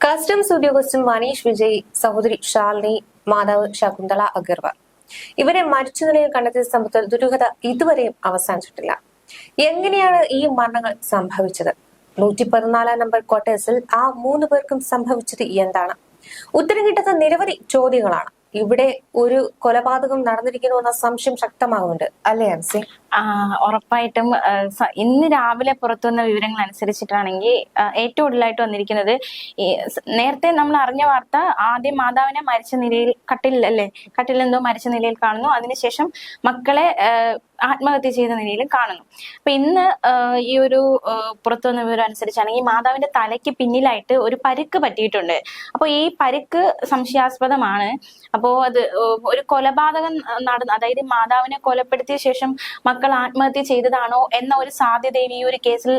Customs ഉദ്യോഗസ്ഥൻ മനീഷ് വിജയ്, സഹോദരി ഷാലിനി, മാതാവ് ശകുന്തള അഗർവാൾ ഇവരെ മരിച്ച നിലയിൽ കണ്ടെത്തിയ സംഭവത്തിൽ ദുരൂഹത ഇതുവരെയും അവസാനിച്ചിട്ടില്ല. എങ്ങനെയാണ് ഈ മരണങ്ങൾ സംഭവിച്ചത്? 114 നമ്പർ ക്വാർട്ടേഴ്സിൽ ആ 3 പേർക്കും സംഭവിച്ചത് എന്താണ്? ഉത്തരം കിട്ടാത്ത നിരവധി ചോദ്യങ്ങളാണ്. ഇവിടെ ഒരു കൊലപാതകം നടന്നിരിക്കുന്നുവെന്ന സംശയം ശക്തമാകുന്നുണ്ട്, അല്ലേ അൻസി? ഉറപ്പായിട്ടും ഇന്ന് രാവിലെ പുറത്തുവന്ന വിവരങ്ങൾ അനുസരിച്ചിട്ടാണെങ്കിൽ ഏറ്റവും കൂടുതലായിട്ട് വന്നിരിക്കുന്നത് നേരത്തെ നമ്മൾ അറിഞ്ഞ വാർത്ത, ആദ്യം മാതാവിനെ മരിച്ച നിലയിൽ കട്ടിൽ എന്തോ മരിച്ച നിലയിൽ കാണുന്നു. അതിനുശേഷം മക്കളെ ആത്മഹത്യ ചെയ്ത നിലയിൽ കാണുന്നു. അപ്പൊ ഇന്ന് ഈ ഒരു പുറത്തുവന്ന വിവരം അനുസരിച്ചാണെങ്കിൽ മാതാവിന്റെ തലയ്ക്ക് പിന്നിലായിട്ട് ഒരു പരുക്ക് പറ്റിയിട്ടുണ്ട്. അപ്പൊ ഈ പരുക്ക് സംശയാസ്പദമാണ്. അപ്പോ അത് ഒരു കൊലപാതകം നടന്നു, അതായത് മാതാവിനെ കൊലപ്പെടുത്തിയ ശേഷം മക്കൾ ആത്മഹത്യ ചെയ്തതാണോ എന്ന ഒരു സാധ്യതയും ഈ ഒരു കേസിൽ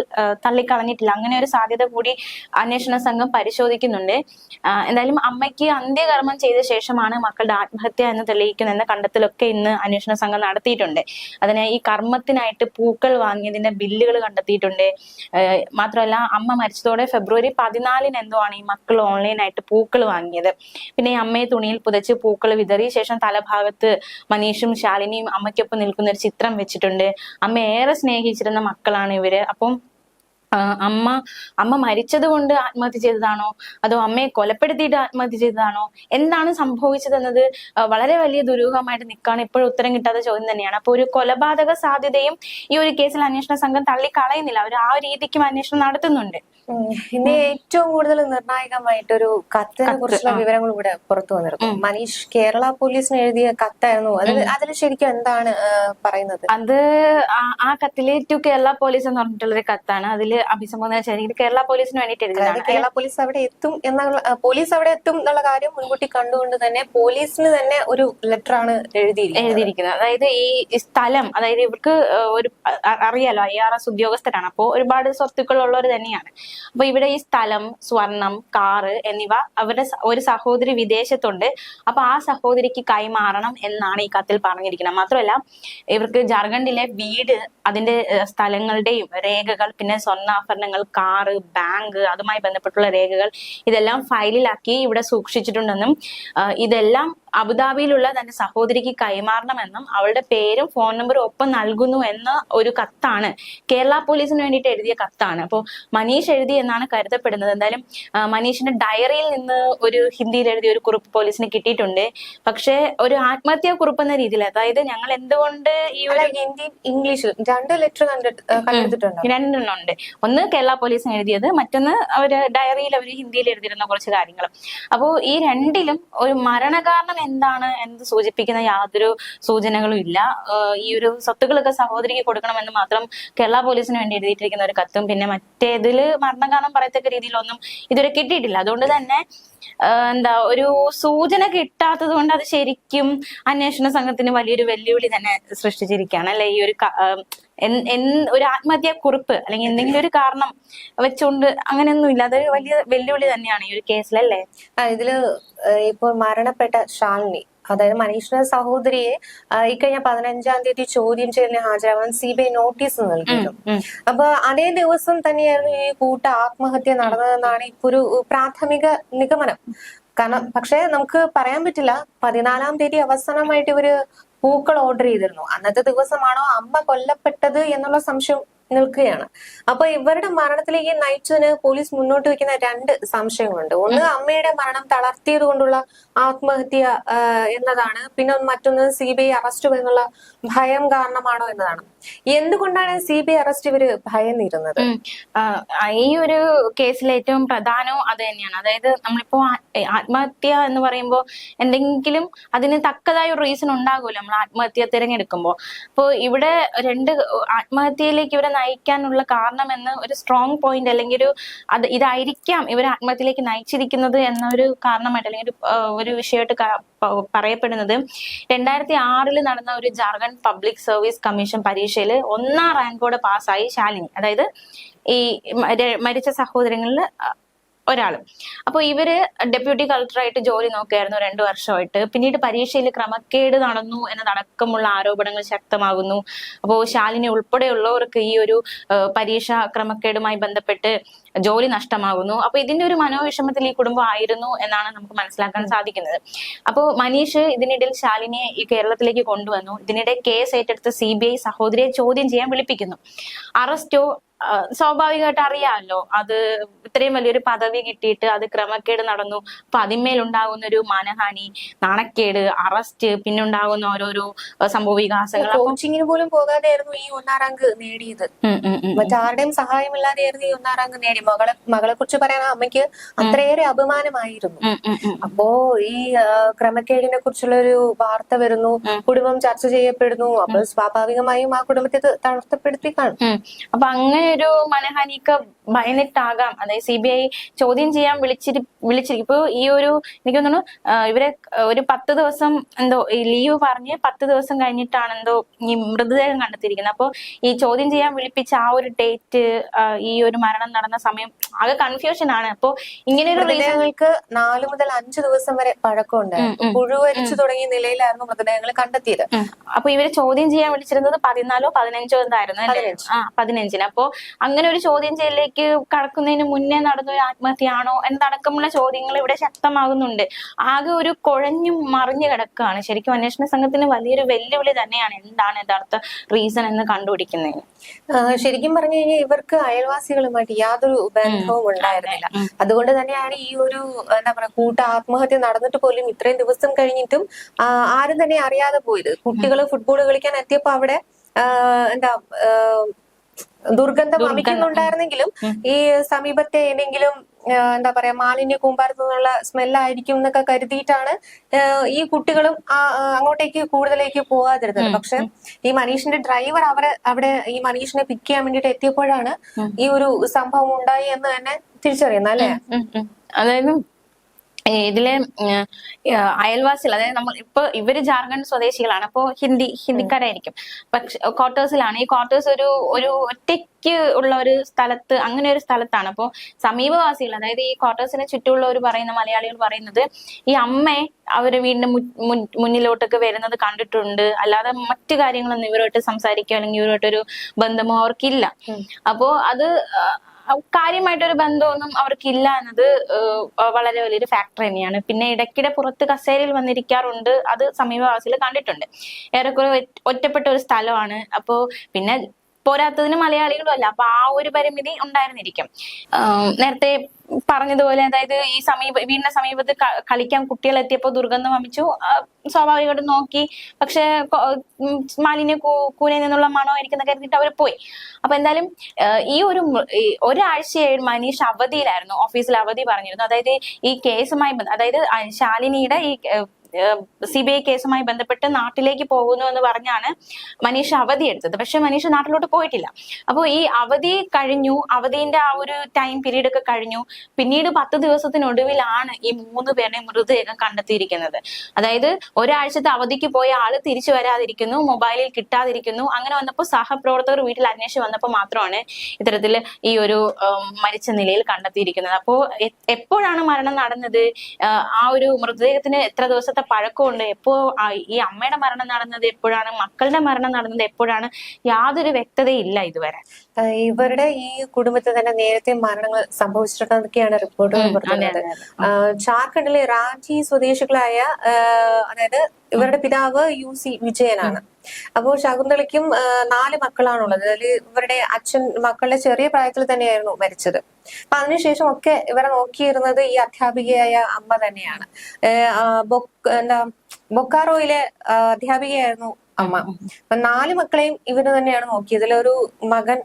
തള്ളിക്കളഞ്ഞിട്ടില്ല. അങ്ങനെ ഒരു സാധ്യത കൂടി അന്വേഷണ സംഘം പരിശോധിക്കുന്നുണ്ട്. എന്തായാലും അമ്മയ്ക്ക് അന്ത്യകർമ്മം ചെയ്ത ശേഷമാണ് മക്കളുടെ ആത്മഹത്യ എന്ന് തെളിയിക്കുന്ന കണ്ടെത്തലൊക്കെ ഇന്ന് അന്വേഷണ സംഘം നടത്തിയിട്ടുണ്ട്. അതിന് ഈ കർമ്മത്തിനായിട്ട് പൂക്കൾ വാങ്ങിയതിന്റെ ബില്ലുകൾ കണ്ടെത്തിയിട്ടുണ്ട്. മാത്രമല്ല, അമ്മ മരിച്ചതോടെ ഫെബ്രുവരി 14 എന്തോ ആണ് ഈ മക്കൾ ഓൺലൈനായിട്ട് പൂക്കൾ വാങ്ങിയത്. പിന്നെ ഈ അമ്മയെ തുണിയിൽ പുതച്ച് പൂക്കൾ വിതറിയ ശേഷം തലഭാഗത്ത് മനീഷും ശാലിനിയും അമ്മയ്ക്കൊപ്പം നിൽക്കുന്ന ഒരു ചിത്രം വെച്ചിട്ടുണ്ട്. അമ്മ ഏറെ സ്നേഹിച്ചിരുന്ന മക്കളാണ് ഇവര്. അപ്പം അമ്മ മരിച്ചത് കൊണ്ട് ആത്മഹത്യ ചെയ്തതാണോ, അതോ അമ്മയെ കൊലപ്പെടുത്തിയിട്ട് ആത്മഹത്യ ചെയ്തതാണോ, എന്താണ് സംഭവിച്ചതെന്നത് വളരെ വലിയ ദുരൂഹമായിട്ട് നിൽക്കുകയാണ്. ഇപ്പോഴും ഉത്തരം കിട്ടാത്ത ചോദ്യം തന്നെയാണ്. അപ്പൊ ഒരു കൊലപാതക സാധ്യതയും ഈ ഒരു കേസിൽ അന്വേഷണ സംഘം തള്ളിക്കളയുന്നില്ല. അവർ ആ രീതിക്കും അന്വേഷണം നടത്തുന്നുണ്ട്. ഇനി ഏറ്റവും കൂടുതൽ നിർണായകമായിട്ടൊരു കത്തിനെ കുറിച്ചുള്ള വിവരങ്ങൾ ഇവിടെ പുറത്തു വന്നിരുന്നു. മനീഷ് കേരള പോലീസിന് എഴുതിയ കത്തായിരുന്നു. അതിൽ ശരിക്കും എന്താണ് പറയുന്നത്? അത് ആ കത്തില് ടു കേരള പോലീസ് എന്ന് പറഞ്ഞിട്ടുള്ളൊരു കത്താണ്. അതിൽ അഭിസംബോധന ചെയ്ത് കേരള പോലീസിന് വേണ്ടിയിട്ട് എഴുതിയതാണ്. കേരള പോലീസ് അവിടെ എത്തും എന്നുള്ള കാര്യം മുൻകൂട്ടി കണ്ടുകൊണ്ട് തന്നെ പോലീസിന് തന്നെ ഒരു ലെറ്റർ ആണ് എഴുതിയിരിക്കുന്നത്. അതായത് ഈ സ്ഥലം, അതായത് ഇവർക്ക് ഒരു അറിയാലോ, IRS ഉദ്യോഗസ്ഥരാണ്. അപ്പോൾ ഒരുപാട് സ്വത്തുക്കൾ ഉള്ളവർ തന്നെയാണ്. അപ്പൊ ഇവിടെ ഈ സ്ഥലം, സ്വർണം, കാറ് എന്നിവ അവരുടെ ഒരു സഹോദരി വിദേശത്തുണ്ട്. അപ്പൊ ആ സഹോദരിക്ക് കൈമാറണം എന്നാണ് ഈ കത്തിൽ പറഞ്ഞിരിക്കുന്നത്. മാത്രമല്ല, ഇവർക്ക് ജാർഖണ്ഡിലെ വീട്, അതിന്റെ സ്ഥലങ്ങളുടെയും രേഖകൾ, പിന്നെ സ്വർണ്ണാഭരണങ്ങൾ, കാറ്, ബാങ്ക്, അതുമായി ബന്ധപ്പെട്ടുള്ള രേഖകൾ ഇതെല്ലാം ഫയലിലാക്കി ഇവിടെ സൂക്ഷിച്ചിട്ടുണ്ടെന്നും ഇതെല്ലാം അബുദാബിയിലുള്ള തന്റെ സഹോദരിക്ക് കൈമാറണമെന്നും അവളുടെ പേരും ഫോൺ നമ്പറും ഒപ്പം നൽകുന്നു എന്ന ഒരു കത്താണ്, കേരള പോലീസിന് വേണ്ടിയിട്ട് എഴുതിയ കത്താണ്. അപ്പോൾ മനീഷ് എഴുതി എന്നാണ് കരുതപ്പെടുന്നത്. എന്തായാലും മനീഷിന്റെ ഡയറിയിൽ നിന്ന് ഒരു ഹിന്ദിയിൽ എഴുതിയ ഒരു കുറിപ്പ് പോലീസിന് കിട്ടിയിട്ടുണ്ട്. പക്ഷെ ഒരു ആത്മഹത്യാ കുറിപ്പ് എന്ന രീതിയിൽ, അതായത് ഞങ്ങൾ എന്തുകൊണ്ട് ഈ ഒരു ഹിന്ദിയും ഇംഗ്ലീഷിൽ 2 ലെറ്റർ കണ്ടിട്ടുണ്ട്. 2 ഉണ്ട്. ഒന്ന് കേരള പോലീസിന് എഴുതിയത്, മറ്റൊന്ന് അവര് ഡയറിയിൽ അവർ ഹിന്ദിയിൽ എഴുതിയിരുന്ന കുറച്ച് കാര്യങ്ങൾ. അപ്പോ ഈ രണ്ടിലും ഒരു മരണകാരണം എന്താണ് എന്ന് സൂചിപ്പിക്കുന്ന യാതൊരു സൂചനകളും ഇല്ല. ഈ ഒരു സ്വത്തുക്കളൊക്കെ സഹോദരിക്ക് കൊടുക്കണമെന്ന് മാത്രം കേരള പോലീസിന് വേണ്ടി എഴുതിയിട്ടിരിക്കുന്ന ഒരു കത്തും പിന്നെ മറ്റേതില് മരണകാരണം പറയത്തക്ക രീതിയിലൊന്നും ഇതുവരെ കിട്ടിയിട്ടില്ല. അതുകൊണ്ട് തന്നെ ഒരു സൂചന കിട്ടാത്തത് കൊണ്ട് അത് ശരിക്കും അന്വേഷണ സംഘത്തിന് വലിയൊരു വെല്ലുവിളി തന്നെ സൃഷ്ടിച്ചിരിക്കുകയാണ്, അല്ലെ? ഈ ഒരു ആത്മഹത്യാ കുറിപ്പ് അല്ലെങ്കിൽ എന്തെങ്കിലും ഒരു കാരണം വെച്ചുകൊണ്ട് അങ്ങനെയൊന്നും ഇല്ല. അതൊരു വലിയ വെല്ലുവിളി തന്നെയാണ് ഈ ഒരു കേസിലല്ലേ. ഇതില് ഇപ്പോൾ മരണപ്പെട്ട ഷാലിനി, അതായത് മനീഷിന്റെ സഹോദരിയെ ഇക്കഴിഞ്ഞ 15-ാം തീയതി ചോദ്യം ചെയ്യലിന് ഹാജരാകാൻ CBI നോട്ടീസ് നൽകിയിരുന്നു. അപ്പൊ അതേ ദിവസം തന്നെയായിരുന്നു ഈ കൂട്ട ആത്മഹത്യ നടന്നതെന്നാണ് ഇപ്പൊ ഒരു പ്രാഥമിക നിഗമനം. കാരണം പക്ഷെ നമുക്ക് പറയാൻ പറ്റില്ല, 14-ാം തീയതി അവസാനമായിട്ട് ഇവര് പൂക്കൾ ഓർഡർ ചെയ്തിരുന്നു. അന്നത്തെ ദിവസമാണോ അമ്മ കൊല്ലപ്പെട്ടത് എന്നുള്ള സംശയം നിൽക്കുകയാണ്. അപ്പൊ ഇവരുടെ മരണത്തിലേക്ക് നയിച്ചതിന് പോലീസ് മുന്നോട്ട് വെക്കുന്ന 2 സംശയങ്ങളുണ്ട്. ഒന്ന്, അമ്മയുടെ മരണം തളർത്തിയത് കൊണ്ടുള്ള ആത്മഹത്യ എന്നതാണ്. പിന്നെ മറ്റൊന്ന്, CBI അറസ്റ്റ് എന്നുള്ള ഭയം കാരണമാണോ എന്നതാണ്. എന്തുകൊണ്ടാണ് CBI അറസ്റ്റ് ഇവര് ഭയന്നിരുന്നത്? ഈ ഒരു കേസിൽ ഏറ്റവും പ്രധാനവും അത് തന്നെയാണ്. അതായത് നമ്മളിപ്പോ ആത്മഹത്യ എന്ന് പറയുമ്പോൾ എന്തെങ്കിലും അതിന് തക്കതായ ഒരു റീസൺ ഉണ്ടാകുമല്ലോ നമ്മൾ ആത്മഹത്യ തിരഞ്ഞെടുക്കുമ്പോൾ. അപ്പോൾ ഇവിടെ 2 ആത്മഹത്യയിലേക്ക് ഇവരെ നയിക്കാനുള്ള കാരണമെന്ന് ഒരു സ്ട്രോങ് പോയിന്റ് അല്ലെങ്കിൽ ഇതായിരിക്കാം ഇവർ ആത്മഹത്യയിലേക്ക് നയിച്ചിരിക്കുന്നത് എന്നൊരു കാരണമായിട്ട് അല്ലെങ്കിൽ ഒരു വിഷയമായിട്ട് പറയപ്പെടുന്നത് 2006 നടന്ന ഒരു ജാർഖണ്ഡ് പബ്ലിക് സർവീസ് കമ്മീഷൻ പരീക്ഷയിൽ 1ാം റാങ്കോടെ പാസ്സായി ശാലിനി. അതായത് ഈ മരിച്ച സഹോദരങ്ങളിൽ ഒരാള്. അപ്പൊ ഇവര് ഡെപ്യൂട്ടി കളക്ടറായിട്ട് ജോലി നോക്കുകയായിരുന്നു 2 വർഷമായിട്ട്. പിന്നീട് പരീക്ഷയിൽ ക്രമക്കേട് നടന്നു എന്നതടക്കമുള്ള ആരോപണങ്ങൾ ശക്തമാകുന്നു. അപ്പോ ശാലിനി ഉൾപ്പെടെയുള്ളവർക്ക് ഈ ഒരു പരീക്ഷ ക്രമക്കേടുമായി ബന്ധപ്പെട്ട് ജോലി നഷ്ടമാകുന്നു. അപ്പൊ ഇതിന്റെ ഒരു മനോവിഷമത്തിൽ ഈ കുടുംബം ആയിരുന്നു എന്നാണ് നമുക്ക് മനസ്സിലാക്കാൻ സാധിക്കുന്നത്. അപ്പോ മനീഷ് ഇതിനിടയിൽ ശാലിനിയെ ഈ കേരളത്തിലേക്ക് കൊണ്ടുവന്നു. ഇതിനിടെ കേസ് ഏറ്റെടുത്ത CBI സഹോദരിയെ ചോദ്യം ചെയ്യാൻ വിളിപ്പിക്കുന്നു. അറസ്റ്റോ സ്വാഭാവികമായിട്ട് അറിയാമല്ലോ, അത് ഇത്രയും വലിയൊരു പദവി കിട്ടിയിട്ട് അത് ക്രമക്കേട് നടന്നു. അപ്പൊ അതിന്മേലുണ്ടാകുന്ന ഒരു മാനഹാനി, നാണക്കേട്, അറസ്റ്റ്, പിന്നെ ഉണ്ടാകുന്ന ഓരോരോ സംഭവ വികാസങ്ങൾ. കോച്ചിങ്ങിന് പോലും പോകാതെയായിരുന്നു ഈ 1ാം റാങ്ക് നേടിയത്. മറ്റാരുടെയും സഹായമില്ലാതെയായിരുന്നു ഈ 1ാം റാങ്ക് നേടി. മകളെ കുറിച്ച് പറയാൻ അമ്മയ്ക്ക് അത്രയേറെ അഭിമാനമായിരുന്നു. അപ്പോ ഈ ക്രമക്കേടിനെ കുറിച്ചുള്ള ഒരു വാർത്ത വരുന്നു, കുടുംബം ചർച്ച ചെയ്യപ്പെടുന്നു. അപ്പോൾ സ്വാഭാവികമായും ആ കുടുംബത്തെ തളർത്തപ്പെടുത്തി കാണും. അപ്പൊ അങ്ങനെ ഒരു മനഹാനിക്ക് ഭയന്നിട്ടാകാം അതായത് CBI ചോദ്യം ചെയ്യാൻ വിളിച്ചിരിക്കും. ഇപ്പൊ ഈ ഒരു എനിക്ക് തോന്നുന്നു ഇവരെ ഒരു 10 ദിവസം എന്തോ ഈ ലീവ് പറഞ്ഞ് 10 ദിവസം കഴിഞ്ഞിട്ടാണ് എന്തോ ഈ മൃതദേഹം കണ്ടെത്തിയിരിക്കുന്നത്. അപ്പൊ ഈ ചോദ്യം ചെയ്യാൻ വിളിപ്പിച്ച ആ ഒരു ഡേറ്റ്, ഈ ഒരു മരണം നടന്ന സമയം ആകെ കൺഫ്യൂഷൻ ആണ്. അപ്പൊ ഇങ്ങനെ ഒരു മൃതദേഹങ്ങൾക്ക് 4 മുതൽ 5 ദിവസം വരെ പഴക്കമുണ്ടായിരുന്നു. പുഴുവരിച്ചു തുടങ്ങിയ നിലയിലായിരുന്നു മൃതദേഹങ്ങൾ കണ്ടെത്തിയത്. അപ്പൊ ഇവര് ചോദ്യം ചെയ്യാൻ വിളിച്ചിരുന്നത് 14 15 എന്തായിരുന്നു അല്ലേ? 15. അപ്പോ അങ്ങനെ ഒരു ചോദ്യം ചെയ്യലിലേക്ക് കടക്കുന്നതിന് മുന്നേ നടന്ന ഒരു ആത്മഹത്യയാണോ എന്നതടക്കമുള്ള ചോദ്യങ്ങൾ ഇവിടെ ശക്തമാകുന്നുണ്ട്. ആകെ ഒരു കുഴഞ്ഞു മറിഞ്ഞു കിടക്കുകയാണ്. ശരിക്കും അന്വേഷണ സംഘത്തിന് വലിയൊരു വെല്ലുവിളി തന്നെയാണ് എന്താണ് യഥാർത്ഥ റീസൺ എന്ന് കണ്ടുപിടിക്കുന്നതിന്. ശരിക്കും പറഞ്ഞു കഴിഞ്ഞാൽ ഇവർക്ക് അയൽവാസികളുമായിട്ട് യാതൊരു ബന്ധവും ഉണ്ടായിരുന്നില്ല. അതുകൊണ്ട് തന്നെയാണ് ഈ ഒരു എന്താ പറയാ ആത്മഹത്യ നടന്നിട്ട് പോലും ഇത്രയും ദിവസം കഴിഞ്ഞിട്ടും ആരും തന്നെ അറിയാതെ പോയത്. കുട്ടികൾ ഫുട്ബോൾ കളിക്കാൻ എത്തിയപ്പോ അവിടെ എന്താ ദുർഗന്ധം വമിക്കുന്നുണ്ടായിരുന്നെങ്കിലും ഈ സമീപത്തെ ഏതെങ്കിലും എന്താ പറയാ മാലിന്യ കൂമ്പാരത്തു നിന്നുള്ള സ്മെല്ലായിരിക്കും എന്നൊക്കെ കരുതിയിട്ടാണ് ഈ കുട്ടികളും അങ്ങോട്ടേക്ക് കൂടുതലേക്ക് പോകാതിരുന്നത്. പക്ഷെ ഈ മനീഷിന്റെ ഡ്രൈവർ അവിടെ ഈ മനീഷിനെ പിക്ക് ചെയ്യാൻ വേണ്ടിട്ട് എത്തിയപ്പോഴാണ് ഈ ഒരു സംഭവം ഉണ്ടായി എന്ന് തന്നെ തിരിച്ചറിയുന്നത് അല്ലെ? അതായത് ഇതിലെ അയൽവാസികൾ, അതായത് നമ്മൾ ഇപ്പൊ ഇവര് ജാർഖണ്ഡ് സ്വദേശികളാണ്. അപ്പോ ഹിന്ദിക്കാരായിരിക്കും. പക്ഷെ ക്വാർട്ടേഴ്സിലാണ്. ഈ ക്വാർട്ടേഴ്സ് ഒരു ഒറ്റയ്ക്ക് ഉള്ള ഒരു സ്ഥലത്ത്, അങ്ങനെ ഒരു സ്ഥലത്താണ്. അപ്പോ സമീപവാസികൾ, അതായത് ഈ ക്വാർട്ടേഴ്സിന് ചുറ്റുമുള്ളവർ പറയുന്ന മലയാളികൾ പറയുന്നത് ഈ അമ്മയെ അവര് വീണ്ടും മുന്നിലോട്ടൊക്കെ വരുന്നത് കണ്ടിട്ടുണ്ട്. അല്ലാതെ മറ്റു കാര്യങ്ങളൊന്നും ഇവരുമായിട്ട് സംസാരിക്കുക അല്ലെങ്കിൽ ഇവരുമായിട്ടൊരു ബന്ധമോ അവർക്കില്ല. അപ്പോ അത് കാര്യമായിട്ടൊരു ബന്ധമൊന്നും അവർക്കില്ല എന്നത് വളരെ വലിയൊരു ഫാക്ടർ തന്നെയാണ്. പിന്നെ ഇടയ്ക്കിടെ പുറത്ത് കസേരയിൽ വന്നിരിക്കാറുണ്ട്. അത് സമീപവാസികൾ കണ്ടിട്ടുണ്ട്. ഏറെക്കുറെ ഒറ്റപ്പെട്ട ഒരു സ്ഥലമാണ്. അപ്പോ പിന്നെ പോരാത്തതിന് മലയാളികളും അല്ല. അപ്പൊ ആ ഒരു പരിമിതി ഉണ്ടായിരുന്നിരിക്കും. നേരത്തെ പറഞ്ഞതുപോലെ അതായത് ഈ വീടിന്റെ സമീപത്ത് കളിക്കാൻ കുട്ടികൾ എത്തിയപ്പോൾ ദുർഗന്ധം വമിച്ചു. സ്വാഭാവികമായിട്ട് നോക്കി. പക്ഷെ മാലിന്യ കൂനയിൽ നിന്നുള്ള മണമായിരിക്കുന്ന കരുതിയിട്ട് അവർ പോയി. അപ്പൊ എന്തായാലും ഈ ഒരാഴ്ചയായി മനീഷ് അവധിയിലായിരുന്നു. ഓഫീസിൽ അവധി പറഞ്ഞിരുന്നു. അതായത് ഈ കേസുമായി അതായത് ശാലിനിയുടെ ഈ CBI കേസുമായി ബന്ധപ്പെട്ട് നാട്ടിലേക്ക് പോകുന്നു എന്ന് പറഞ്ഞാണ് മനീഷ് അവധി എടുത്തത്. പക്ഷെ മനീഷ് നാട്ടിലോട്ട് പോയിട്ടില്ല. അപ്പോൾ ഈ അവധി കഴിഞ്ഞു. അവധിന്റെ ആ ഒരു ടൈം പീരീഡ് ഒക്കെ കഴിഞ്ഞു. പിന്നീട് 10 ദിവസത്തിനൊടുവിലാണ് ഈ 3 പേരുടെയും മൃതദേഹം കണ്ടെത്തിയിരിക്കുന്നത്. അതായത് ഒരാഴ്ചത്തെ അവധിക്ക് പോയ ആള് തിരിച്ചു വരാതിരിക്കുന്നു, മൊബൈലിൽ കിട്ടാതിരിക്കുന്നു. അങ്ങനെ വന്നപ്പോൾ സഹപ്രവർത്തകർ വീട്ടിൽ അന്വേഷിച്ച് വന്നപ്പോൾ മാത്രമാണ് ഇത്തരത്തില് ഈ ഒരു മരിച്ച നിലയിൽ കണ്ടെത്തിയിരിക്കുന്നത്. അപ്പോ എപ്പോഴാണ് മരണം നടന്നത്, ആ ഒരു മൃതദേഹത്തിന് എത്ര ദിവസത്തെ പഴക്കമുണ്ട്, എപ്പോ ഈ അമ്മയുടെ മരണം നടന്നത് എപ്പോഴാണ്, മക്കളുടെ മരണം നടന്നത് എപ്പോഴാണ്, യാതൊരു വ്യക്തതയില്ല ഇതുവരെ. ഇവരുടെ ഈ കുടുംബത്തിൽ തന്നെ നേരത്തെ മരണങ്ങൾ സംഭവിച്ചിട്ടുണ്ടെന്നൊക്കെയാണ് റിപ്പോർട്ടുകൾ പറയുന്നത്. ജാർഖണ്ഡിലെ റാഞ്ചി സ്വദേശികളായ അതായത് ഇവരുടെ പിതാവ് UC വിജയനാണ്. അപ്പോൾ ശകുന്തളയ്ക്കും 4 മക്കളാണുള്ളത്. അതിൽ ഇവരുടെ അച്ഛൻ മക്കളുടെ ചെറിയ പ്രായത്തിൽ തന്നെയായിരുന്നു മരിച്ചത്. അപ്പൊ അതിനുശേഷം ഒക്കെ ഇവരെ നോക്കിയിരുന്നത് ഈ അധ്യാപികയായ അമ്മ തന്നെയാണ്. ബൊക്കാറോയിലെ അധ്യാപികയായിരുന്നു അമ്മ. അപ്പൊ 4 മക്കളെയും ഇവര് തന്നെയാണ് നോക്കിയത്. ഇതിലൊരു മകൻ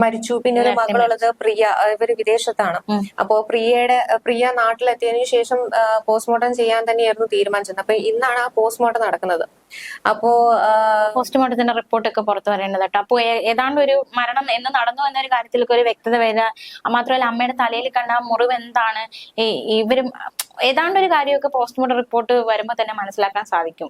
മരിച്ചു. പിന്നെ ഒരു മകളുള്ളത് പ്രിയ. ഇവര് വിദേശത്താണ്. അപ്പോ പ്രിയ നാട്ടിലെത്തിയതിനു ശേഷം പോസ്റ്റ്മോർട്ടം ചെയ്യാൻ തന്നെയായിരുന്നു തീരുമാനിച്ചത്. അപ്പൊ ഇന്നാണ് ആ പോസ്റ്റ്മോർട്ടം നടക്കുന്നത്. അപ്പോ പോസ്റ്റ്മോർട്ടത്തിന്റെ റിപ്പോർട്ടൊക്കെ പുറത്തു വരേണ്ടത് കേട്ടോ. അപ്പൊ ഏതാണ്ട് ഒരു മരണം എന്ന് നടന്നു എന്നൊരു കാര്യത്തിലൊക്കെ ഒരു വ്യക്തത വരിക. മാത്രമല്ല അമ്മയുടെ തലയിൽ കണ്ട മുറിവ് എന്താണ്, ഇവരും ഏതാണ്ട് ഒരു കാര്യമൊക്കെ പോസ്റ്റ്മോർട്ടം റിപ്പോർട്ട് വരുമ്പോൾ തന്നെ മനസ്സിലാക്കാൻ സാധിക്കും.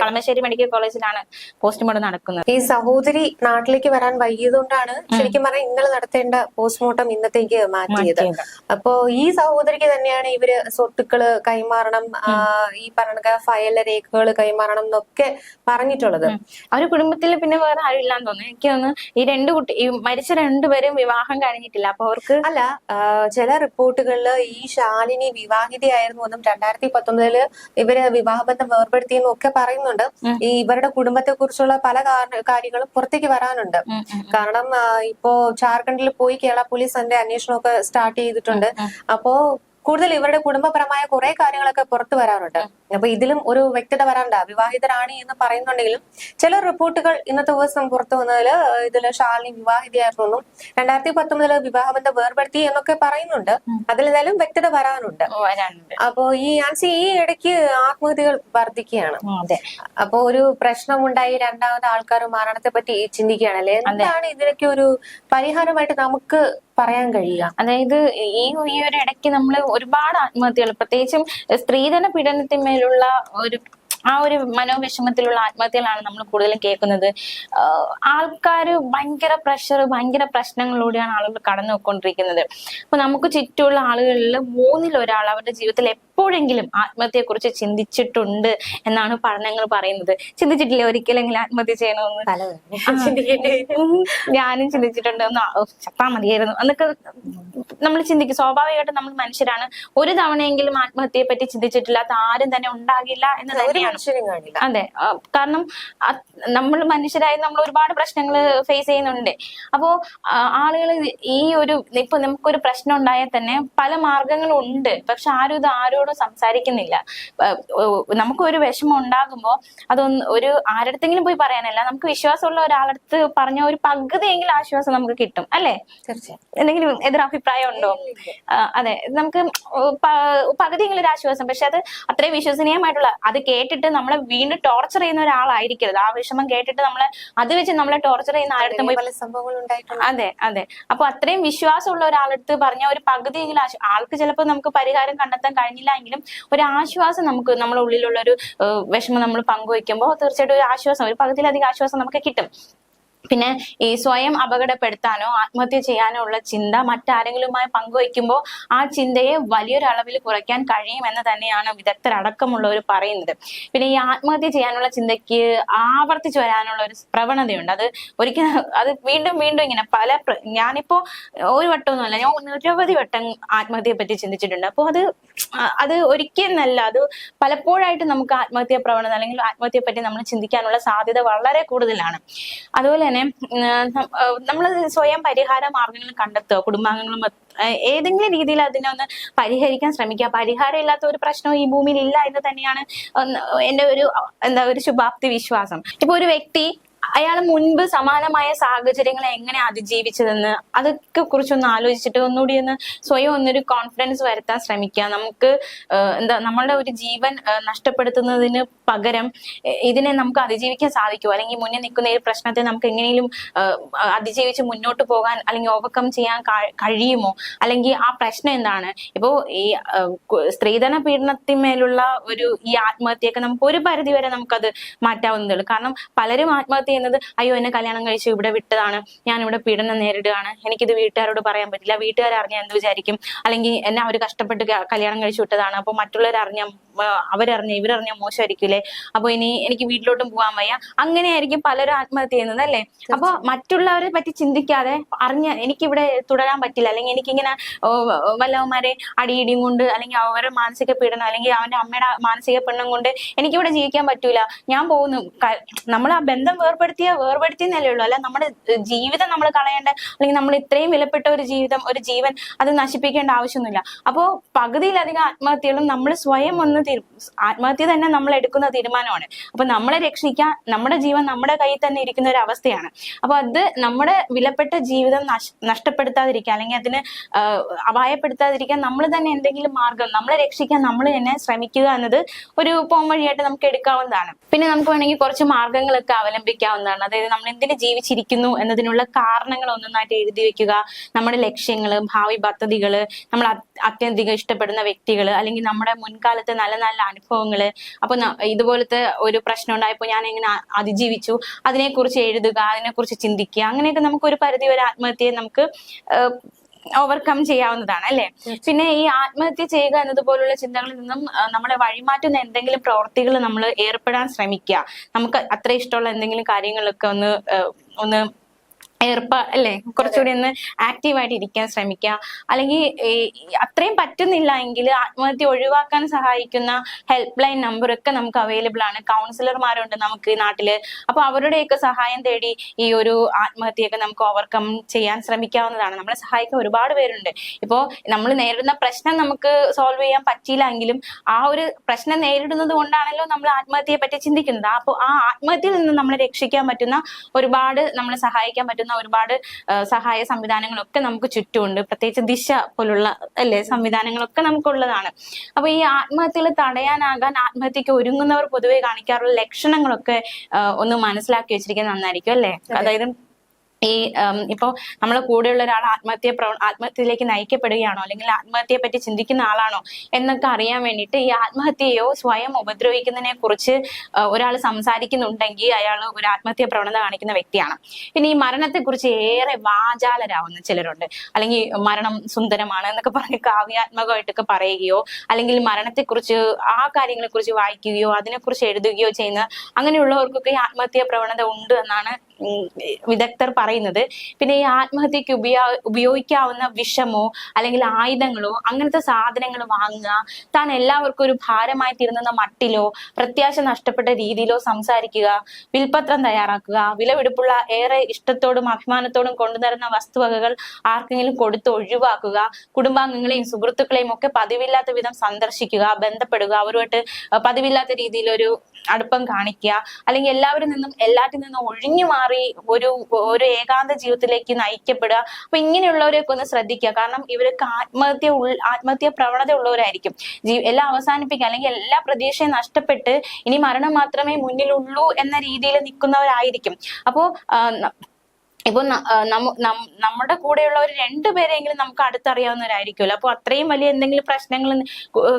കളമശ്ശേരി മെഡിക്കൽ കോളേജിലാണ് പോസ്റ്റ്മോർട്ടം നടക്കുന്നത്. ഈ സഹോദരി നാട്ടിലേക്ക് വരാൻ വൈകിയതുകൊണ്ടാണ് ശരിക്കും പറഞ്ഞാൽ ഇന്നലെ നടത്തേണ്ട പോസ്റ്റ്മോർട്ടം ഇന്നത്തേക്ക് മാറ്റിയത്. അപ്പോ ഈ സഹോദരിക്ക് തന്നെയാണ് ഇവര് സ്വത്തുക്കള് കൈമാറണം, ഈ പറഞ്ഞ ഫയലിലെ രേഖകൾ കൈമാറണം എന്നൊക്കെ പറഞ്ഞിട്ടുള്ളത്. അവര് കുടുംബത്തിൽ പിന്നെ വേറെ ആരും ഇല്ലാന്ന് തോന്നുന്നു. എനിക്ക് തോന്നുന്നു ഈ മരിച്ച രണ്ടുപേരും വിവാഹം കഴിഞ്ഞിട്ടില്ല. അപ്പൊ അവർക്ക് അല്ല, ചില റിപ്പോർട്ടുകളില് ഈ ശാലിനി വിവാഹിതയായിരുന്നു എന്നും 2019 ഇവര് വിവാഹബന്ധം വേർപെടുത്തിയെന്നും ഒക്കെ പറയുന്നുണ്ട്. ഈ ഇവരുടെ കുടുംബത്തെ കുറിച്ചുള്ള പല കാര്യങ്ങളും പുറത്തേക്ക് വരാനുണ്ട്. കാരണം ഇപ്പോ ജാർഖണ്ഡിൽ പോയി കേരള പോലീസ് അതിന്റെ അന്വേഷണമൊക്കെ സ്റ്റാർട്ട് ചെയ്തിട്ടുണ്ട്. അപ്പോ കൂടുതൽ ഇവരുടെ കുടുംബപരമായ കുറെ കാര്യങ്ങളൊക്കെ പുറത്തു വരാറുണ്ട്. അപ്പൊ ഇതിലും ഒരു വ്യക്തത വരാനുണ്ട്. അവിവാഹിതരാണ് എന്ന് പറയുന്നുണ്ടെങ്കിലും ചില റിപ്പോർട്ടുകൾ ഇന്നത്തെ ദിവസം പുറത്തു വന്നതില് ഇതില് ശാലിനി വിവാഹിതയായിരുന്നു, 2019 വിവാഹബന്ധം വേർപെടുത്തി എന്നൊക്കെ പറയുന്നുണ്ട്. അതിലേതായാലും വ്യക്തത വരാനുണ്ട്. അപ്പോ ഈ ഇടയ്ക്ക് ആത്മഹത്യകൾ വർദ്ധിക്കുകയാണ്. അപ്പൊ ഒരു പ്രശ്നമുണ്ടായി രണ്ടാമത് ആൾക്കാർ മരണത്തെ പറ്റി ചിന്തിക്കുകയാണല്ലേ. എന്താണ് ഇതിനൊക്കെ ഒരു പരിഹാരമായിട്ട് നമുക്ക് പറയാൻ കഴിയുക? അതായത് ഈ ഒരു ഇടയ്ക്ക് നമ്മൾ ഒരുപാട് ആത്മഹത്യകൾ, പ്രത്യേകിച്ചും സ്ത്രീധന പീഡനത്തിന്മേലുള്ള ആ ഒരു മനോവിഷമത്തിലുള്ള ആത്മഹത്യകളാണ് നമ്മൾ കൂടുതലും കേൾക്കുന്നത്. ആൾക്കാർ ഭയങ്കര ഭയങ്കര പ്രശ്നങ്ങളിലൂടെയാണ് ആളുകൾ കടന്നു പോയിക്കൊണ്ടിരിക്കുന്നത്. അപ്പൊ നമുക്ക് ചുറ്റുമുള്ള ആളുകളിൽ 1/3 അവരുടെ ജീവിതത്തിൽ എപ്പോഴെങ്കിലും ആത്മഹത്യയെ കുറിച്ച് ചിന്തിച്ചിട്ടുണ്ട് എന്നാണ് പഠനങ്ങൾ പറയുന്നത്. ചിന്തിച്ചിട്ടില്ലേ ഒരിക്കലെങ്കിലും ആത്മഹത്യ ചെയ്യണമെന്ന്? ഞാനും ചിന്തിച്ചിട്ടുണ്ട്. ചത്താ മതിയായിരുന്നു എന്നൊക്കെ നമ്മൾ ചിന്തിക്കും. സ്വാഭാവികമായിട്ടും നമ്മൾ മനുഷ്യരാണ്. ഒരു തവണയെങ്കിലും ആത്മഹത്യയെ പറ്റി ചിന്തിച്ചിട്ടില്ലാത്ത ആരും തന്നെ ഉണ്ടാകില്ല എന്ന് തന്നെയാണ്. അതെ, കാരണം നമ്മൾ മനുഷ്യരായി നമ്മൾ ഒരുപാട് പ്രശ്നങ്ങൾ ഫേസ് ചെയ്യുന്നുണ്ട്. അപ്പോ ആളുകൾ ഇപ്പൊ നമുക്കൊരു പ്രശ്നം ഉണ്ടായാൽ തന്നെ പല മാർഗങ്ങളും ഉണ്ട്. പക്ഷെ ആരും ഇത് ആരോടും സംസാരിക്കുന്നില്ല. നമുക്കൊരു വിഷമം ഉണ്ടാകുമ്പോ അതൊന്ന് ആരടുത്തെങ്കിലും പോയി പറയാനല്ല, നമുക്ക് വിശ്വാസമുള്ള ഒരാളടുത്ത് പറഞ്ഞ ഒരു പകുതിയെങ്കിലും ആശ്വാസം നമുക്ക് കിട്ടും, അല്ലേ? തീർച്ചയായും. എന്തെങ്കിലും എതിരഭിപ്രായം ഉണ്ടോ? അതെ, നമുക്ക് പകുതിയെങ്കിലും ഒരു ആശ്വാസം. പക്ഷെ അത് അത്രയും വിശ്വസനീയമായിട്ടുള്ള, അത് കേട്ടിട്ട് നമ്മളെ വീണ്ടും ടോർച്ചർ ചെയ്യുന്ന ഒരാളായിരിക്കരുത്. ആ വിഷമം കേട്ടിട്ട് അത് വെച്ച് നമ്മളെ ടോർച്ചർ ചെയ്യുന്ന ആളടുത്ത് പോയി പല സംഭവങ്ങൾ ഉണ്ടായിട്ടുണ്ട്. അതെ. അപ്പൊ അത്രയും വിശ്വാസമുള്ള ഒരാളടുത്ത് പറഞ്ഞ ഒരു പകുതിയെങ്കിലും ആൾക്ക് ചിലപ്പോൾ നമുക്ക് പരിഹാരം കണ്ടെത്താൻ കഴിഞ്ഞില്ല എങ്കിലും ഒരു ആശ്വാസം, നമുക്ക് നമ്മുടെ ഉള്ളിലുള്ള ഒരു വിഷമം നമ്മൾ പങ്കുവെക്കുമ്പോൾ തീർച്ചയായിട്ടും ഒരു ആശ്വാസം, ഒരു പകുതിയിലധികം ആശ്വാസം നമുക്ക് കിട്ടും. പിന്നെ ഈ സ്വയം അപകടപ്പെടുത്താനോ ആത്മഹത്യ ചെയ്യാനോ ഉള്ള ചിന്ത മറ്റാരെങ്കിലുമായി പങ്കുവയ്ക്കുമ്പോൾ ആ ചിന്തയെ വലിയൊരളവിൽ കുറയ്ക്കാൻ കഴിയുമെന്ന് തന്നെയാണ് വിദഗ്ധരടക്കമുള്ളവർ പറയുന്നത്. പിന്നെ ഈ ആത്മഹത്യ ചെയ്യാനുള്ള ചിന്തയ്ക്ക് ആവർത്തിച്ചു വരാനുള്ള ഒരു പ്രവണതയുണ്ട്. അത് വീണ്ടും ഇങ്ങനെ ഞാനിപ്പോ ഒരു വട്ടമൊന്നുമല്ല, ഞാൻ നിരവധി വട്ടം ആത്മഹത്യയെ പറ്റി ചിന്തിച്ചിട്ടുണ്ട്. അപ്പോൾ അത് ഒരിക്കലും നല്ല, അത് പലപ്പോഴായിട്ട് നമുക്ക് ആത്മഹത്യാ പ്രവണത അല്ലെങ്കിൽ ആത്മഹത്യയെ പറ്റി നമ്മൾ ചിന്തിക്കാനുള്ള സാധ്യത വളരെ കൂടുതലാണ്. അതുപോലെ തന്നെ നമ്മൾ സ്വയം പരിഹാര മാർഗങ്ങൾ കണ്ടെത്തുക, കുടുംബാംഗങ്ങളും ഏതെങ്കിലും രീതിയിൽ അതിനെ ഒന്ന് പരിഹരിക്കാൻ ശ്രമിക്കുക. പരിഹാരം ഇല്ലാത്ത ഒരു പ്രശ്നവും ഈ ഭൂമിയിൽ ഇല്ല എന്ന് തന്നെയാണ് എന്റെ ഒരു ശുഭാപ്തി വിശ്വാസം. ഇപ്പൊ ഒരു വ്യക്തി അയാൾ മുൻപ് സമാനമായ സാഹചര്യങ്ങളെ എങ്ങനെ അതിജീവിച്ചതെന്ന് അതൊക്കെ കുറിച്ചൊന്ന് ആലോചിച്ചിട്ട് ഒന്നുകൂടി സ്വയം ഒന്നൊരു കോൺഫിഡൻസ് വരുത്താൻ ശ്രമിക്കുക. നമുക്ക് നമ്മളുടെ ഒരു ജീവൻ നഷ്ടപ്പെടുത്തുന്നതിന് പകരം ഇതിനെ നമുക്ക് അതിജീവിക്കാൻ സാധിക്കുമോ, അല്ലെങ്കിൽ മുന്നിൽ നിൽക്കുന്ന ഈ പ്രശ്നത്തെ നമുക്ക് എങ്ങനെയും അതിജീവിച്ച് മുന്നോട്ട് പോകാൻ അല്ലെങ്കിൽ ഓവർകം ചെയ്യാൻ കഴിയുമോ, അല്ലെങ്കിൽ ആ പ്രശ്നം എന്താണ്? ഇപ്പോ ഈ സ്ത്രീധന പീഡനത്തിന്മേലുള്ള ഈ ആത്മഹത്യയൊക്കെ നമുക്ക് ഒരു പരിധി വരെ നമുക്കത് മാറ്റാവുന്നതേ ഉള്ളൂ. കാരണം പലരും ആത്മഹത്യ ചെയ്യുന്നത് അയ്യോ എന്നെ കല്യാണം കഴിച്ച് ഇവിടെ വിട്ടതാണ്, ഞാൻ ഇവിടെ പീഡനം നേരിടുകയാണ്, എനിക്കിത് വീട്ടുകാരോട് പറയാൻ പറ്റില്ല, വീട്ടുകാർ അറിഞ്ഞാൽ എന്ത് വിചാരിക്കും, അല്ലെങ്കിൽ എന്നെ അവർ കഷ്ടപ്പെട്ട് കല്യാണം കഴിച്ചു വിട്ടതാണ്, അപ്പൊ മറ്റുള്ളവർ ഇവരറിഞ്ഞ മോശമായിരിക്കില്ലേ, അപ്പൊ ഇനി എനിക്ക് വീട്ടിലോട്ടും പോകാൻ വയ്യ, അങ്ങനെയായിരിക്കും പലരും ആത്മഹത്യ ചെയ്യുന്നത്, അല്ലേ? അപ്പൊ മറ്റുള്ളവരെ പറ്റി ചിന്തിക്കാതെ എനിക്കിവിടെ തുടരാൻ പറ്റില്ല, അല്ലെങ്കിൽ എനിക്കിങ്ങനെ വല്ലവന്മാരെ അടിയിടിയും കൊണ്ട് അല്ലെങ്കിൽ അവരുടെ മാനസിക പീഡനം അല്ലെങ്കിൽ അവന്റെ അമ്മയുടെ മാനസിക പീഡനം കൊണ്ട് എനിക്കിവിടെ ജീവിക്കാൻ പറ്റൂല, ഞാൻ പോകുന്നു. നമ്മൾ ആ ബന്ധം വേർപെടുത്തിയെന്നല്ലേ ഉള്ളൂ, അല്ല നമ്മുടെ ജീവിതം നമ്മൾ കളയേണ്ട, അല്ലെങ്കിൽ നമ്മൾ ഇത്രയും വിലപ്പെട്ട ഒരു ജീവൻ അത് നശിപ്പിക്കേണ്ട ആവശ്യമൊന്നുമില്ല. അപ്പോ പകുതിയിലധികം ആത്മഹത്യകളും നമ്മൾ സ്വയം ആത്മഹത്യ തന്നെ നമ്മൾ എടുക്കുന്ന തീരുമാനമാണ്. അപ്പൊ നമ്മളെ രക്ഷിക്കാൻ നമ്മുടെ ജീവൻ നമ്മുടെ കയ്യിൽ തന്നെ ഇരിക്കുന്ന ഒരു അവസ്ഥയാണ്. അപ്പൊ അത് നമ്മുടെ വിലപ്പെട്ട ജീവിതം നഷ്ടപ്പെടുത്താതിരിക്കാൻ അല്ലെങ്കിൽ അതിന് അപായപ്പെടുത്താതിരിക്കാൻ നമ്മൾ തന്നെ എന്തെങ്കിലും മാർഗം, നമ്മളെ രക്ഷിക്കാൻ നമ്മൾ തന്നെ ശ്രമിക്കുക എന്നത് ഒരു പോംവഴിയായിട്ട് നമുക്ക് എടുക്കാവുന്നതാണ്. പിന്നെ നമുക്ക് വേണമെങ്കിൽ കുറച്ച് മാർഗങ്ങളൊക്കെ അവലംബിക്കാം. ചിന്തിക്കാവുന്നതാണ്. അതായത് നമ്മൾ എന്തിനു ജീവിച്ചിരിക്കുന്നു എന്നതിനുള്ള കാരണങ്ങൾ ഒന്നൊന്നായിട്ട് എഴുതി വെക്കുക. നമ്മുടെ ലക്ഷ്യങ്ങള്, ഭാവി പദ്ധതികള്, നമ്മൾ അത്യധികം ഇഷ്ടപ്പെടുന്ന വ്യക്തികള്, അല്ലെങ്കിൽ നമ്മുടെ മുൻകാലത്തെ നല്ല നല്ല അനുഭവങ്ങള്. അപ്പൊ ഇതുപോലത്തെ ഒരു പ്രശ്നം ഉണ്ടായപ്പോ ഞാൻ എങ്ങനെ അതിജീവിച്ചു, അതിനെക്കുറിച്ച് എഴുതുക, അതിനെക്കുറിച്ച് ചിന്തിക്കുക. അങ്ങനെയൊക്കെ നമുക്ക് ഒരു പരിധി വരെ ആത്മഹത്യയെ നമുക്ക് ഓവർകം ചെയ്യാവുന്നതാണ് അല്ലെ. പിന്നെ ഈ ആത്മഹത്യ ചെയ്യുക എന്നതുപോലുള്ള ചിന്തകളിൽ നിന്നും നമ്മളെ വഴിമാറ്റുന്ന എന്തെങ്കിലും പ്രവർത്തികൾ നമ്മൾ ഏർപ്പെടാൻ ശ്രമിക്കുക. നമുക്ക് അത്ര ഇഷ്ടമുള്ള എന്തെങ്കിലും കാര്യങ്ങളൊക്കെ ഒന്ന് അല്ലെ, കുറച്ചുകൂടി ഒന്ന് ആക്റ്റീവായിട്ട് ഇരിക്കാൻ ശ്രമിക്കുക. അല്ലെങ്കിൽ അത്രയും പറ്റുന്നില്ല എങ്കിൽ ആത്മഹത്യ ഒഴിവാക്കാൻ സഹായിക്കുന്ന ഹെൽപ്പ് ലൈൻ നമ്പർ ഒക്കെ നമുക്ക് അവൈലബിൾ ആണ്. കൗൺസിലർമാരുണ്ട് നമുക്ക് നാട്ടില്. അപ്പൊ അവരുടെയൊക്കെ സഹായം തേടി ഈ ഒരു ആത്മഹത്യയൊക്കെ നമുക്ക് ഓവർകം ചെയ്യാൻ ശ്രമിക്കാവുന്നതാണ്. നമ്മളെ സഹായിക്കാൻ ഒരുപാട് പേരുണ്ട്. ഇപ്പോ നമ്മൾ നേരിടുന്ന പ്രശ്നം നമുക്ക് സോൾവ് ചെയ്യാൻ പറ്റിയില്ല എങ്കിലും ആ ഒരു പ്രശ്നം നേരിടുന്നത് കൊണ്ടാണല്ലോ നമ്മൾ ആത്മഹത്യയെ പറ്റി ചിന്തിക്കുന്നത്. അപ്പൊ ആ ആത്മഹത്യയിൽ നിന്ന് നമ്മളെ രക്ഷിക്കാൻ പറ്റുന്ന ഒരുപാട്, നമ്മളെ സഹായിക്കാൻ പറ്റുന്ന ഒരുപാട് സഹായ സംവിധാനങ്ങളൊക്കെ നമുക്ക് ചുറ്റുമുണ്ട്. പ്രത്യേകിച്ച് ദിശ പോലുള്ള സംവിധാനങ്ങളൊക്കെ നമുക്കുള്ളതാണ്. അപ്പൊ ഈ ആത്മഹത്യകൾ തടയാനാകാൻ ആത്മഹത്യക്ക് ഒരുങ്ങുന്നവർ പൊതുവെ കാണിക്കാറുള്ള ലക്ഷണങ്ങളൊക്കെ ഒന്ന് മനസ്സിലാക്കി വെച്ചിരിക്കുന്നത് നന്നായിരിക്കും അല്ലെ. അതായത് ഈ ഇപ്പോ നമ്മളെ കൂടെയുള്ള ഒരാൾ ആത്മഹത്യയിലേക്ക് നയിക്കപ്പെടുകയാണോ, അല്ലെങ്കിൽ ആത്മഹത്യയെ പറ്റി ചിന്തിക്കുന്ന ആളാണോ എന്നൊക്കെ അറിയാൻ വേണ്ടിയിട്ട് ഈ ആത്മഹത്യയോ സ്വയം ഉപദ്രവിക്കുന്നതിനെ കുറിച്ച് ഒരാൾ സംസാരിക്കുന്നുണ്ടെങ്കിൽ അയാൾ ഒരു ആത്മഹത്യ പ്രവണത കാണിക്കുന്ന വ്യക്തിയാണ്. പിന്നെ ഈ മരണത്തെ കുറിച്ച് ഏറെ വാചാലരാകുന്ന ചിലരുണ്ട്. അല്ലെങ്കിൽ മരണം സുന്ദരമാണ് എന്നൊക്കെ പറഞ്ഞ് കാവ്യാത്മകമായിട്ടൊക്കെ പറയുകയോ, അല്ലെങ്കിൽ മരണത്തെക്കുറിച്ച് ആ കാര്യങ്ങളെ കുറിച്ച് വായിക്കുകയോ അതിനെക്കുറിച്ച് എഴുതുകയോ ചെയ്യുന്ന അങ്ങനെയുള്ളവർക്കൊക്കെ ഈ ആത്മഹത്യ പ്രവണത ഉണ്ട് എന്നാണ് വിദഗ്ധർ പറയുന്നത്. പിന്നെ ഈ ആത്മഹത്യക്ക് ഉപയോഗിക്കാവുന്ന വിഷമോ അല്ലെങ്കിൽ ആയുധങ്ങളോ അങ്ങനത്തെ സാധനങ്ങൾ വാങ്ങുക, താൻ എല്ലാവർക്കും ഒരു ഭാരമായി തീരുന്ന മട്ടിലോ പ്രത്യാശ നഷ്ടപ്പെട്ട രീതിയിലോ സംസാരിക്കുക, വിൽപത്രം തയ്യാറാക്കുക, വിലപിടിപ്പുള്ള ഏറെ ഇഷ്ടത്തോടും അഭിമാനത്തോടും കൊണ്ടുവരുന്ന വസ്തുവകകൾ ആർക്കെങ്കിലും കൊടുത്ത് ഒഴിവാക്കുക, കുടുംബാംഗങ്ങളെയും സുഹൃത്തുക്കളെയും ഒക്കെ പതിവില്ലാത്ത വിധം സന്ദർശിക്കുക, ബന്ധപ്പെടുക, അവരുമായിട്ട് പതിവില്ലാത്ത രീതിയിലൊരു അടുപ്പം കാണിക്കുക, അല്ലെങ്കിൽ എല്ലാറ്റിൽ നിന്നും ഒഴിഞ്ഞു മാറി ഒരു ഏകാന്ത ജീവിതത്തിലേക്ക് നയിക്കപ്പെടുക. അപ്പൊ ഇങ്ങനെയുള്ളവരെയൊക്കെ ഒന്ന് ശ്രദ്ധിക്കുക. കാരണം ഇവരൊക്കെ ആത്മഹത്യ പ്രവണത ഉള്ളവരായിരിക്കും. എല്ലാം അവസാനിപ്പിക്കുക, അല്ലെങ്കിൽ എല്ലാ പ്രതീക്ഷയും നഷ്ടപ്പെട്ട് ഇനി മരണം മാത്രമേ മുന്നിലുള്ളൂ എന്ന രീതിയിൽ നിൽക്കുന്നവരായിരിക്കും. അപ്പോ ഇപ്പൊ നമ്മുടെ കൂടെയുള്ളവർ രണ്ടുപേരെങ്കിലും നമുക്ക് അടുത്തറിയാവുന്നവരായിരിക്കുമല്ലോ. അപ്പൊ അത്രയും വലിയ എന്തെങ്കിലും പ്രശ്നങ്ങൾ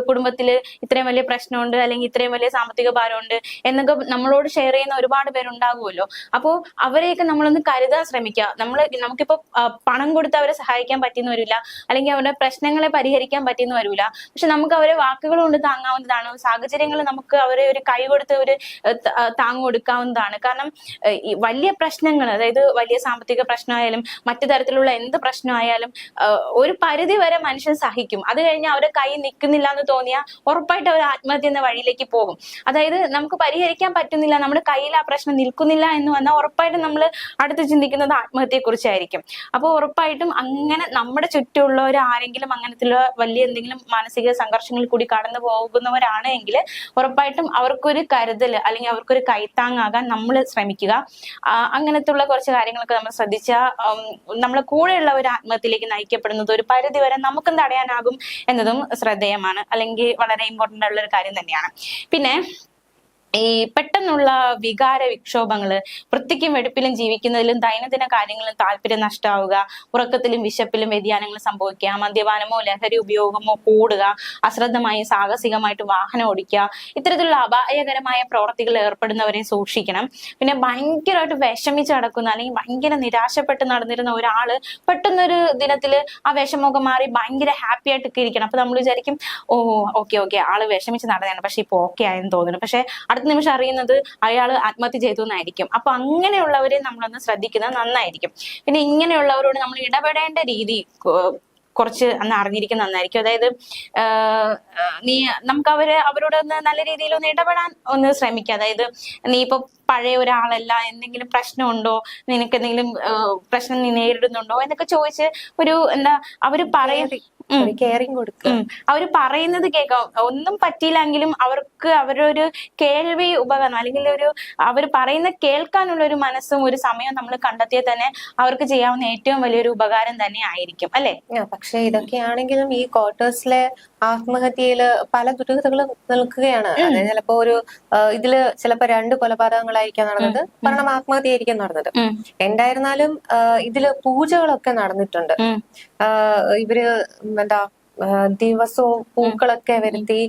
കുടുംബത്തില് ഇത്രയും വലിയ പ്രശ്നമുണ്ട്, അല്ലെങ്കിൽ ഇത്രയും വലിയ സാമ്പത്തിക ഭാരമുണ്ട് എന്നൊക്കെ നമ്മളോട് ഷെയർ ചെയ്യുന്ന ഒരുപാട് പേരുണ്ടാകുമല്ലോ. അപ്പോ അവരെയൊക്കെ നമ്മളൊന്ന് കരുതാൻ ശ്രമിക്കുക. നമുക്കിപ്പോ പണം കൊടുത്ത് അവരെ സഹായിക്കാൻ പറ്റിയെന്ന് വരില്ല, അല്ലെങ്കിൽ അവരുടെ പ്രശ്നങ്ങളെ പരിഹരിക്കാൻ പറ്റിയെന്ന് വരില്ല. പക്ഷെ നമുക്ക് അവരെ വാക്കുകൾ കൊണ്ട് താങ്ങാവുന്നതാണ്. സാഹചര്യങ്ങൾ നമുക്ക് അവരെ ഒരു കൈ കൊടുത്ത് ഒരു താങ്ങ് കൊടുക്കാവുന്നതാണ്. കാരണം ഈ വലിയ പ്രശ്നങ്ങൾ, അതായത് വലിയ സാമ്പത്തിക പ്രശ്നമായാലും മറ്റു തരത്തിലുള്ള എന്ത് പ്രശ്നമായാലും ഒരു പരിധി വരെ മനുഷ്യൻ സഹിക്കും. അത് കഴിഞ്ഞാൽ അവരെ കൈ നിൽക്കുന്നില്ല എന്ന് തോന്നിയാൽ ഉറപ്പായിട്ട് അവർ ആത്മഹത്യ എന്ന വഴിയിലേക്ക് പോകും. അതായത് നമുക്ക് പരിഹരിക്കാൻ പറ്റുന്നില്ല, നമ്മുടെ കയ്യിൽ ആ പ്രശ്നം നിൽക്കുന്നില്ല എന്ന് വന്നാൽ ഉറപ്പായിട്ടും നമ്മൾ അടുത്ത് ചിന്തിക്കുന്നത് ആത്മഹത്യയെ കുറിച്ചായിരിക്കും. അപ്പോൾ ഉറപ്പായിട്ടും അങ്ങനെ നമ്മുടെ ചുറ്റുമുള്ളവർ ആരെങ്കിലും അങ്ങനത്തുള്ള വലിയ എന്തെങ്കിലും മാനസിക സംഘർഷങ്ങളിൽ കൂടി കടന്നു പോകുന്നവരാണ് എങ്കിൽ ഉറപ്പായിട്ടും അവർക്കൊരു കരുതൽ അല്ലെങ്കിൽ അവർക്കൊരു കൈത്താങ്ങാകാൻ നമ്മൾ ശ്രമിക്കുക. അങ്ങനത്തുള്ള കുറച്ച് കാര്യങ്ങളൊക്കെ നമ്മൾ ശ്രദ്ധിച്ചാൽ നമ്മളെ കൂടെയുള്ള ഒരു ആത്മഹത്യയിലേക്ക് നയിക്കപ്പെടുന്നത് ഒരു പരിധി വരെ നമുക്കും തടയാനാകും എന്നതും ശ്രദ്ധേയമാണ്, അല്ലെങ്കിൽ വളരെ ഇമ്പോർട്ടന്റ് ആയിട്ടുള്ള ഒരു കാര്യം തന്നെയാണ്. പിന്നെ ഈ പെട്ടെന്നുള്ള വികാര വിക്ഷോഭങ്ങള്, വൃത്തിക്കും വെടുപ്പിലും ജീവിക്കുന്നതിലും ദൈനംദിന കാര്യങ്ങളിലും താല്പര്യം നഷ്ടമാവുക, ഉറക്കത്തിലും വിശപ്പിലും വ്യതിയാനങ്ങൾ സംഭവിക്കുക, മദ്യപാനമോ ലഹരി ഉപയോഗമോ കൂടുക, അശ്രദ്ധമായി സാഹസികമായിട്ട് വാഹനം ഓടിക്കുക, ഇത്തരത്തിലുള്ള അപായകരമായ പ്രവർത്തികളിൽ ഏർപ്പെടുന്നവരെ സൂക്ഷിക്കണം. പിന്നെ ഭയങ്കരമായിട്ട് വിഷമിച്ച് നടക്കുന്ന അല്ലെങ്കിൽ ഭയങ്കര നിരാശപ്പെട്ട് നടന്നിരുന്ന ഒരാള് പെട്ടെന്നൊരു ദിനത്തില് ആ വിഷമമൊക്കെ മാറി ഭയങ്കര ഹാപ്പി ആയിട്ടൊക്കെ ഇരിക്കണം. അപ്പൊ നമ്മൾ വിചാരിക്കും ഓക്കെ ആള് വിഷമിച്ച് നടന്നതാണ്, പക്ഷെ ഇപ്പൊ ഓക്കെ ആയെന്ന് തോന്നുന്നു. പക്ഷെ അടുത്ത നിമിഷം അറിയുന്നത് അയാൾ ആത്മഹത്യ ചെയ്തു എന്നായിരിക്കും. അപ്പൊ അങ്ങനെയുള്ളവരെ നമ്മളൊന്ന് ശ്രദ്ധിക്കുന്നത് നന്നായിരിക്കും. പിന്നെ ഇങ്ങനെയുള്ളവരോട് നമ്മൾ ഇടപെടേണ്ട രീതി കുറച്ച് അന്ന് അറിഞ്ഞിരിക്കുന്നത് നന്നായിരിക്കും. അതായത് നമുക്ക് അവരോടൊന്ന് നല്ല രീതിയിൽ ഒന്ന് ഇടപെടാൻ ഒന്ന് ശ്രമിക്കുക. അതായത് നീ ഇപ്പൊ പഴയ ഒരാളല്ല, എന്തെങ്കിലും പ്രശ്നമുണ്ടോ, നിനക്ക് എന്തെങ്കിലും പ്രശ്നം നീ നേരിടുന്നുണ്ടോ എന്നൊക്കെ ചോദിച്ച് അവര് കെയറിങ് കൊടുക്കുക. അവര് പറയുന്നത് കേൾക്കാം. ഒന്നും പറ്റിയില്ലെങ്കിലും അവർക്ക് അവരൊരു കേൾവി ഉപകരണം അല്ലെങ്കിൽ അവർ പറയുന്ന കേൾക്കാനുള്ള ഒരു മനസ്സും ഒരു സമയവും നമ്മൾ കണ്ടെത്തിയാൽ തന്നെ അവർക്ക് ചെയ്യാവുന്ന ഏറ്റവും വലിയൊരു ഉപകാരം തന്നെ ആയിരിക്കും അല്ലെ. പക്ഷെ ഇതൊക്കെയാണെങ്കിലും ഈ ക്വാർട്ടേഴ്സിലെ ആത്മഹത്യയില് പല ദുരൂഹതകളും നിൽക്കുകയാണ്. അതായത് ചിലപ്പോ ഇതില് ചിലപ്പോ 2 കൊലപാതകങ്ങളായിരിക്കും കൊലപാതകങ്ങളായിരിക്കും നടന്നത്, മരണം ആത്മഹത്യയായിരിക്കും നടന്നത്. എന്തായിരുന്നാലും ഇതില് പൂജകളൊക്കെ നടന്നിട്ടുണ്ട്. ഇവര് എന്താ ദിവസവും പൂക്കളൊക്കെ വരുത്തി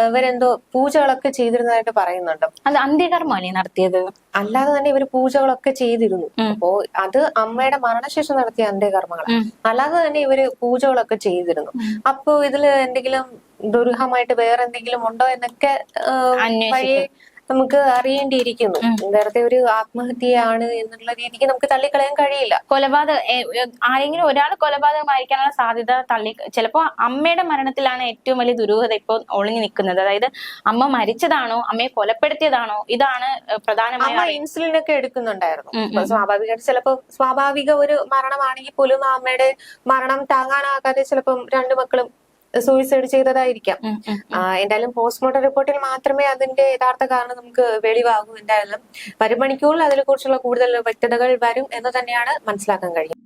ഇവരെന്തോ പൂജകളൊക്കെ ചെയ്തിരുന്നതായിട്ട് പറയുന്നുണ്ട്. അത് അന്ത്യകർമ്മല്ലേ നടത്തിയത്? അല്ലാതെ തന്നെ ഇവര് പൂജകളൊക്കെ ചെയ്തിരുന്നു. അപ്പോ അത് അമ്മയുടെ മരണശേഷം നടത്തിയ അന്ത്യകർമ്മങ്ങളാണ്. അല്ലാതെ തന്നെ ഇവര് പൂജകളൊക്കെ ചെയ്തിരുന്നു. അപ്പോ ഇതില് എന്തെങ്കിലും ദുരൂഹമായിട്ട് വേറെ എന്തെങ്കിലും ഉണ്ടോ എന്നൊക്കെ വഴി നമുക്ക് അറിയേണ്ടിയിരിക്കുന്നു. വെറുതെ ഒരു ആത്മഹത്യയാണ് എന്നുള്ള രീതിക്ക് നമുക്ക് തള്ളിക്കളയാൻ കഴിയില്ല. ആരെങ്കിലും ഒരാൾ കൊലപാതകമായിരിക്കാനുള്ള സാധ്യത ചിലപ്പോ അമ്മയുടെ മരണത്തിലാണ് ഏറ്റവും വലിയ ദുരൂഹത ഇപ്പോൾ ഒളിഞ്ഞു നിൽക്കുന്നത്. അതായത് അമ്മ മരിച്ചതാണോ, അമ്മയെ കൊലപ്പെടുത്തിയതാണോ, ഇതാണ് പ്രധാനമായും. അമ്മ ഇൻസുലിൻ ഒക്കെ എടുക്കുന്നുണ്ടായിരുന്നു. സ്വാഭാവികമായിട്ട് ചിലപ്പോ സ്വാഭാവിക ഒരു മരണമാണെങ്കിൽ പോലും ആ അമ്മയുടെ മരണം താങ്ങാനാകാതെ ചിലപ്പം രണ്ടു മക്കളും സൂയിസൈഡ് ചെയ്തതായിരിക്കാം. എന്തായാലും പോസ്റ്റ്മോർട്ടം റിപ്പോർട്ടിൽ മാത്രമേ അതിന്റെ യഥാർത്ഥ കാരണം നമുക്ക് വെളിവാകൂ. എന്തായാലും വരും മണിക്കൂറിൽ അതിനെ കുറിച്ചുള്ള കൂടുതൽ വ്യക്തതകൾ വരും എന്ന് തന്നെയാണ് മനസ്സിലാക്കാൻ കഴിയും.